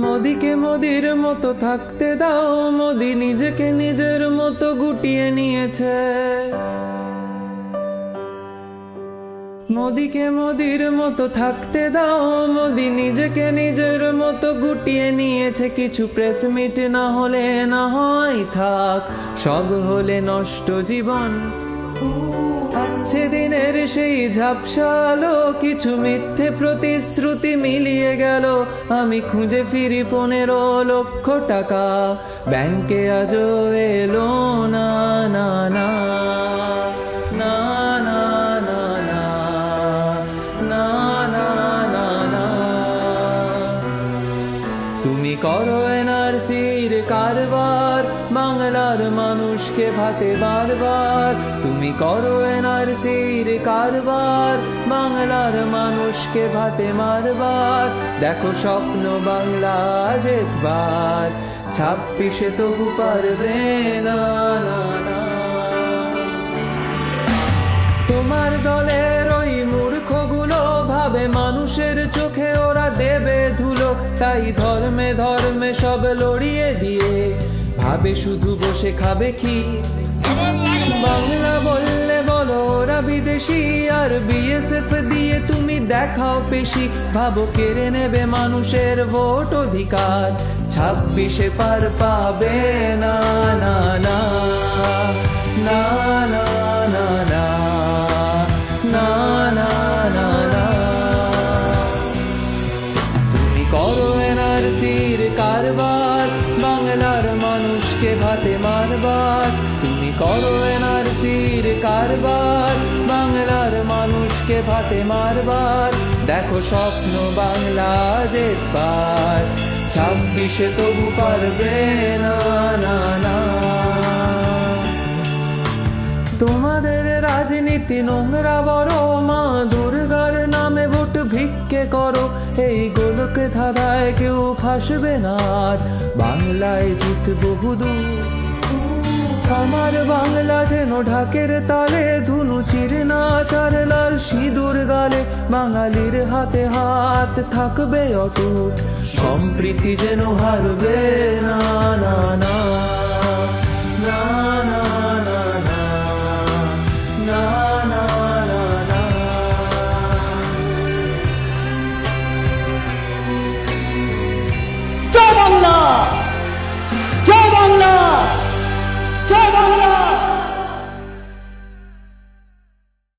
মোদিকে মোদির মতো থাকতে দাও, মোদি নিজেকে নিজের মতো গুটিয়ে নিয়েছে। মোদিকে মোদির মতো থাকতে দাও, মোদি নিজেকে নিজের মতো গুটিয়ে নিয়েছে। কিছু প্রেস মিট না হলে না হয় থাক, সব হলে নষ্ট জীবন। আছে দিনের সেই ঝাপসালো, কিছু মিথ্যে প্রতিশ্রুতি মিলিয়ে গেল। আমি খুঁজে ফিরি 15 লক্ষ টাকা, ব্যাংকে আজও এলো না না না না না না না না না না না। তুমি করো এনআরসির কারবার, বাংলার মানুষকে ভাতে বারবার। তুমি করো এনআরসির কারবার, বাংলার মানুষকে ভাতে মারবার। দেখো স্বপ্ন বাংলা একবার, 26-এ তবু পারবে না না না। তোমার দলের ওই মূর্খগুলো ভাবে মানুষের চোখে ওরা দেবে ধুলো, তাই ধর্মে ধর্মে সব লড়িয়ে দিয়ে ভাবে শুধু বসে খাবে কি। বাংলা বললে বলো ওরা বিদেশি, আর বিএসএফ দিয়ে তুমি দেখাও পেশি। ভাবো কেড়ে নেবে মানুষের ভোট অধিকার, 26-এ পার পাবে না না না না না না না না না না না। তুমি করো এনআরসির কারবার, বাংলার মানুষকে ভাতে মারবার। তুমি করো এনআরসির কারবার, বাংলার মানুষকে ভাতে মারবার। দেখো স্বপ্ন বাংলা একবার, 26-এ তবু পারবে না না না। তোমাদের রাজনীতি নোংরা বড়, মা দুর্গার নামে ভোট ভিক্ষে করো। এই গোলক ধাঁধায় কেউ ফাঁসবে না, আর বাংলায় জিতবো বহুদূর। আমার বাংলা যেন ঢাকের তালে, ধুনু চিরে না চার লাল সিঁদুর গালে। বাঙালির হাতে হাত থাকবে অটুট, সম্প্রীতি যেন হারবে না না না না।